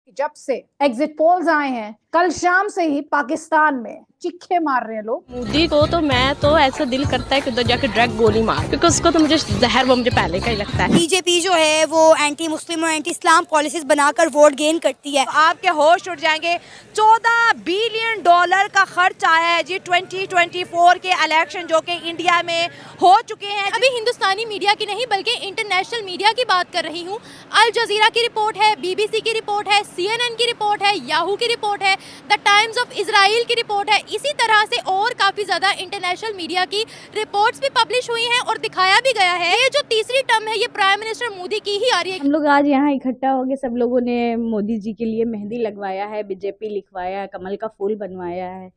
जब से exit polls आए हैं, कल शाम से ही पाकिस्तान में चिक्के मार रहे हैं लोग। मोदी को तो मैं तो ऐसा दिल करता है कि उधर जाके डायरेक्ट गोली मार, क्योंकि उसको तो मुझे जहर वो मुझे पहले का ही लगता है। बीजेपी जो है वो एंटी मुस्लिम और एंटी इस्लाम पॉलिसीज बनाकर वोट गेन करती है। आपके होश उड़ जाएंगे। 14 बिलियन डॉलर का खर्च आया है जी 2024 के इलेक्शन जो कि इंडिया में हो चुके हैं। अभी हिंदुस्तानी मीडिया की नहीं बल्कि इंटरनेशनल मीडिया की बात कर रही हूँ। अल जजीरा की रिपोर्ट है, बीबीसी की रिपोर्ट है, CNN की रिपोर्ट है, याहू की रिपोर्ट है, द टाइम्स ऑफ इजराइल की रिपोर्ट है। इसी तरह से और काफी ज्यादा इंटरनेशनल मीडिया की रिपोर्ट्स भी पब्लिश हुई हैं और दिखाया भी गया है। ये जो तीसरी टर्म है ये प्राइम मिनिस्टर मोदी की ही आ रही है। हम लोग आज यहाँ इकट्ठा हो गए, सब लोगों ने मोदी जी के लिए मेहंदी लगवाया है, बीजेपी लिखवाया है, कमल का फूल बनवाया है।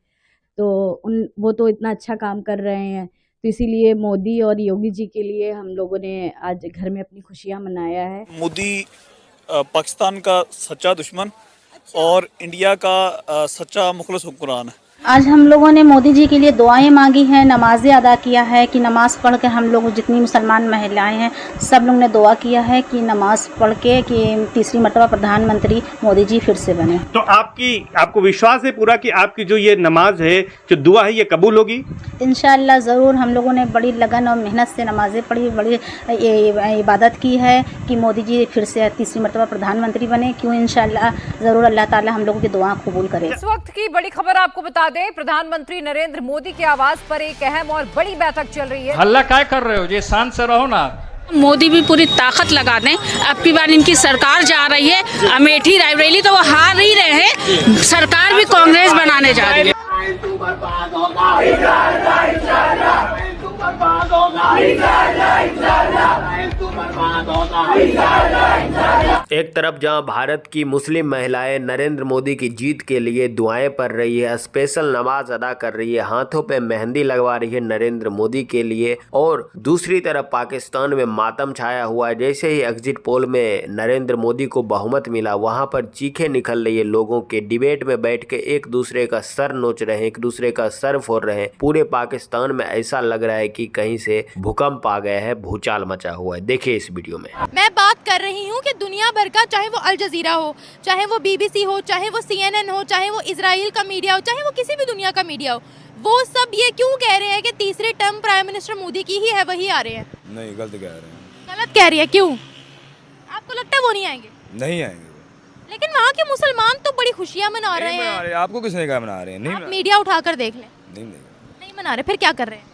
तो वो तो इतना अच्छा काम कर रहे हैं, तो इसीलिए मोदी और योगी जी के लिए हम लोगों ने आज घर में अपनी खुशियाँ मनाया है। मोदी पाकिस्तान का सच्चा दुश्मन और इंडिया का सच्चा मुखलिस हुक्मरान है। आज हम लोगों ने मोदी जी के लिए दुआएं मांगी हैं, नमाजें अदा किया है कि नमाज पढ़ के हम लोग जितनी मुसलमान महिलाएं हैं सब लोग ने दुआ किया है कि नमाज पढ़ के कि तीसरी मर्तबा प्रधानमंत्री मोदी जी फिर से बने। तो आपको विश्वास है पूरा कि आपकी जो ये नमाज है, जो दुआ है, ये कबूल होगी? इंशाअल्लाह ज़रूर। हम लोगों ने बड़ी लगन और मेहनत से नमाजें पढ़ी, बड़ी इबादत की है कि मोदी जी फिर से तीसरी मर्तबा प्रधानमंत्री बने। क्यों इंशाअल्लाह ज़रूर अल्लाह ताला हम लोगों की दुआ कबूल करे। इस वक्त की बड़ी खबर आपको बता दें, प्रधानमंत्री नरेंद्र मोदी की आवाज पर एक अहम और बड़ी बैठक चल रही है। हल्ला क्या कर रहे हो जी, शांत से रहो ना। मोदी भी पूरी ताकत लगा दें। अब की बार इनकी सरकार जा रही है, अमेठी रायबरेली तो वो हार ही रहे हैं, सरकार भी कांग्रेस बनाने जा रही है। एक तरफ जहां भारत की मुस्लिम महिलाएं नरेंद्र मोदी की जीत के लिए दुआएं पढ़ रही है, स्पेशल नमाज अदा कर रही है, हाथों पे मेहंदी लगवा रही है नरेंद्र मोदी के लिए, और दूसरी तरफ पाकिस्तान में मातम छाया हुआ है। जैसे ही एग्जिट पोल में नरेंद्र मोदी को बहुमत मिला, वहां पर चीखें निकल रही है लोगों के, डिबेट में बैठ के एक दूसरे का सर नोच रहे हैं, एक दूसरे का सर फोड़ रहे हैं। पूरे पाकिस्तान में ऐसा लग रहा है कि कहीं से भूकंप आ गया है, भूचाल मचा हुआ है। देखिए इस वीडियो में। मैं बात कर रही हूँ कि दुनिया भर का, चाहे वो अल जजीरा हो, चाहे वो बीबीसी हो, चाहे वो CNN हो, चाहे वो इजराइल का मीडिया हो, चाहे वो किसी भी दुनिया का मीडिया हो, वो सब ये क्यों कह रहे हैं कि तीसरे टर्म प्राइम मिनिस्टर मोदी की ही है, वही आ रहे हैं? नहीं, गलत कह रहे हैं। गलत कह रही है? क्यों? आपको लगता है वो नहीं आएंगे? नहीं आएंगे। लेकिन वहाँ के मुसलमान तो बड़ी खुशियाँ मना रहे हैं। आपको किसने कहा मना रहे हैं? नहीं, मीडिया उठाकर देख लें। नहीं मना रहे, फिर क्या कर रहे हैं?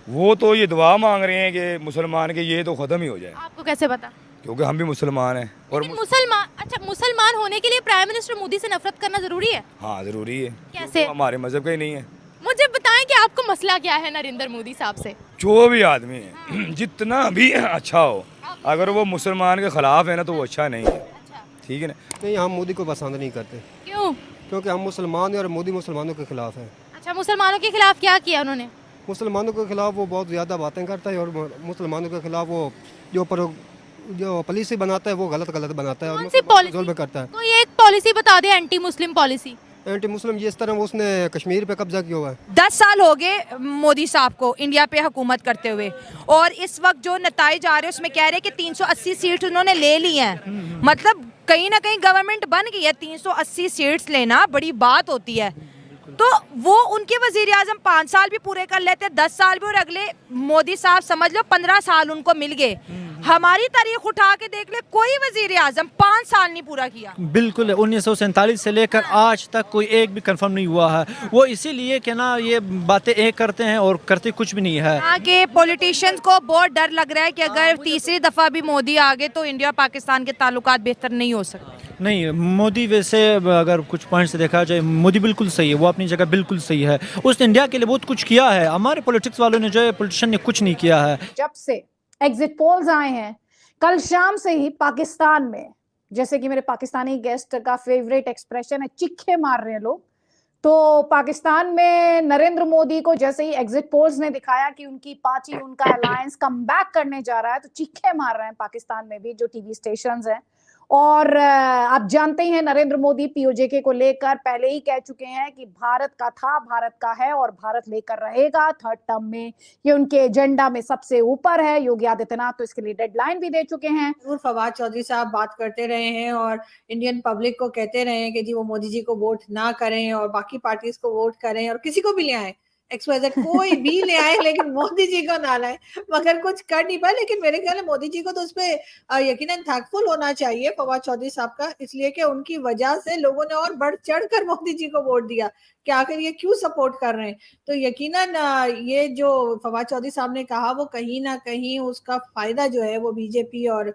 वो तो ये दुआ मांग रहे हैं कि मुसलमान के ये तो खत्म ही हो जाए। आपको कैसे पता? क्योंकि हम भी मुसलमान हैं। और मुसलमान होने के लिए प्राइम मिनिस्टर मोदी से नफरत करना जरूरी है? हाँ जरूरी है। कैसे? हमारे मजहब का ही नहीं है। मुझे बताएं कि आपको मसला क्या है नरेंद्र मोदी साहब से? जो भी आदमी है जितना भी अच्छा हो, अगर वो मुसलमान के खिलाफ है ना तो वो अच्छा नहीं है। ठीक है ना? नहीं, हम मोदी को पसंद नहीं करते। क्यों? क्योंकि हम मुसलमान हैं और मोदी मुसलमानों के खिलाफ है। अच्छा, मुसलमानों के खिलाफ क्या किया उन्होंने? मुसलमानों के खिलाफ वो बहुत ज़्यादा बातें करता है और मुसलमानों के खिलाफ वो जो पॉलिसी बनाता है वो गलत बनाता है और जुल्म करता है। कोई एक पॉलिसी बता दे, anti Muslim policy. Anti Muslim जिस तरह उसने कश्मीर पे कब्जा किया हुआ है। 10 साल हो गए मोदी साहब को इंडिया पे हुकूमत करते हुए, और इस वक्त जो नताइज आ रहे हैं उसमें कह रहे हैं कि 380 सीट उन्होंने ले ली हैं। मतलब कहीं ना कहीं गवर्नमेंट बन गई है। 380 सीट्स लेना बड़ी बात होती है। तो वो उनके वजीर आजम 5 साल भी पूरे कर लेते, 10 साल भी, और अगले मोदी साहब समझ लो 15 साल उनको मिल गए। हमारी तारीख उठा के देख ले, कोई वजीर आजम 5 साल नहीं पूरा किया। बिल्कुल, 1947 से लेकर आज तक कोई एक भी कंफर्म नहीं हुआ है। वो इसीलिए कि ना ये बातें एक करते हैं और करते कुछ भी नहीं है। यहाँ के पॉलिटिशियंस को बहुत डर लग रहा है कि अगर तीसरी दफा भी मोदी आ गए तो इंडिया पाकिस्तान के ताल्लुकात बेहतर नहीं हो सकते। नहीं, मोदी वैसे अगर कुछ पॉइंट से देखा जाए, मोदी बिल्कुल सही है, वो अपनी जगह बिल्कुल सही है। उसने इंडिया के लिए बहुत कुछ किया है। हमारे पॉलिटिक्स वालों ने, जो है पॉलिटिशियन ने कुछ नहीं किया है। जब से एग्जिट पोल्स आए हैं, कल शाम से ही पाकिस्तान में, जैसे कि मेरे पाकिस्तानी गेस्ट का फेवरेट एक्सप्रेशन है, चिक्के मार रहे हैं लोग। तो पाकिस्तान में नरेंद्र मोदी को जैसे ही एग्जिट पोल्स ने दिखाया कि उनकी पार्टी, उनका अलायंस कमबैक करने जा रहा है, तो चिक्के मार रहे हैं पाकिस्तान में भी जो टीवी स्टेशंस हैं। और आप जानते ही हैं नरेंद्र मोदी पीओजेके को लेकर पहले ही कह चुके हैं कि भारत का था, भारत का है और भारत लेकर रहेगा थर्ड टर्म में। ये उनके एजेंडा में सबसे ऊपर है। योगी आदित्यनाथ तो इसके लिए डेडलाइन भी दे चुके हैं। फवाद चौधरी साहब बात करते रहे हैं और इंडियन पब्लिक को कहते रहे हैं कि जी वो मोदी जी को वोट ना करें और बाकी पार्टीज को वोट करें और किसी को भी ले आए, XYZ कोई भी ले आए, लेकिन मोदी जी को ना लाए। मगर कुछ कर नहीं पाए। लेकिन मेरे ख्याल में मोदी जी को तो उस पर यकीनन थैंकफुल होना चाहिए फवाद चौधरी साहब का, इसलिए कि उनकी वजह से लोगों ने और बढ़ चढ़ कर मोदी जी को वोट दिया कि आखिर ये क्यों सपोर्ट कर रहे हैं। तो यकीनन ये जो फवाद चौधरी साहब ने कहा वो कहीं ना कहीं उसका फायदा जो है वो बीजेपी और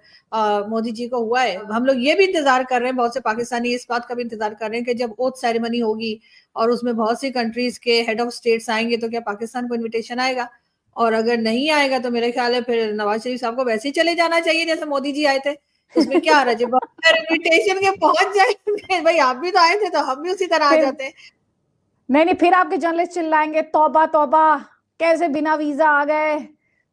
मोदी जी को हुआ है। हम लोग ये भी इंतजार कर रहे हैं, बहुत से पाकिस्तानी इस बात का भी इंतजार कर रहे हैं कि जब ओथ सेरेमनी होगी और उसमें बहुत सी कंट्रीज के हेड ऑफ स्टेट्स आएंगे तो क्या पाकिस्तान को इन्विटेशन आएगा, और अगर नहीं आएगा तो मेरे ख्याल है फिर नवाज शरीफ साहब को वैसे ही चले जाना चाहिए जैसे मोदी जी आए थे। उसमें क्या रहा, जब इन्विटेशन के पहुंच जाए भाई आप भी तो आए थे तो हम भी उसी तरह आ जाते हैं। नहीं, फिर आपके जर्नलिस्ट चिल्लाएंगे तौबा तौबा कैसे बिना वीजा आ गए,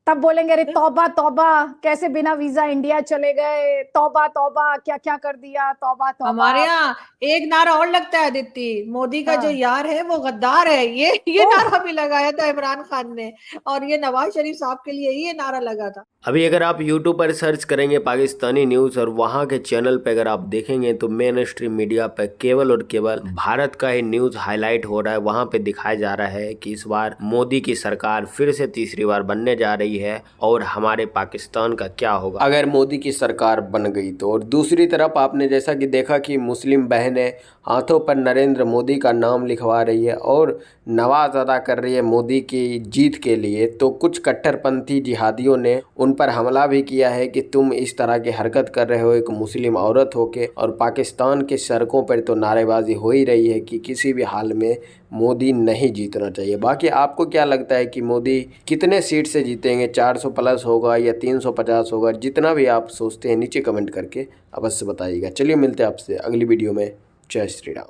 तब बोलेंगे अरे तौबा तौबा कैसे बिना वीजा इंडिया चले गए, तौबा तौबा क्या क्या कर दिया, तौबा तौबा। हमारे यहाँ एक नारा और लगता है दीप्ति, मोदी का जो यार है वो गद्दार है, ये नारा भी लगाया था इमरान खान ने, और ये नवाज शरीफ साहब के लिए ही ये नारा लगा था। अभी अगर आप YouTube पर सर्च करेंगे पाकिस्तानी न्यूज़ और वहाँ के चैनल पे अगर आप देखेंगे तो मेन स्ट्रीम मीडिया पे केवल और केवल भारत का ही न्यूज़ हाईलाइट हो रहा है। वहाँ पे दिखाया जा रहा है कि इस बार मोदी की सरकार फिर से तीसरी बार बनने जा रही है और हमारे पाकिस्तान का क्या होगा अगर मोदी की सरकार बन गई तो। और दूसरी तरफ आपने जैसा कि देखा कि मुस्लिम बहनें हाथों पर नरेंद्र मोदी का नाम लिखवा रही है और नवाज अदा कर रही है मोदी की जीत के लिए, तो कुछ कट्टरपंथी जिहादियों ने उन पर हमला भी किया है कि तुम इस तरह की हरकत कर रहे हो एक मुस्लिम औरत होके। और पाकिस्तान के सड़कों पर तो नारेबाजी हो ही रही है कि किसी भी हाल में मोदी नहीं जीतना चाहिए। बाकी आपको क्या लगता है कि मोदी कितने सीट से जीतेंगे, 400 प्लस होगा या 350 होगा, जितना भी आप सोचते हैं नीचे कमेंट करके अवश्य बताइएगा। चलिए मिलते हैं आपसे अगली वीडियो में। जय श्री राम।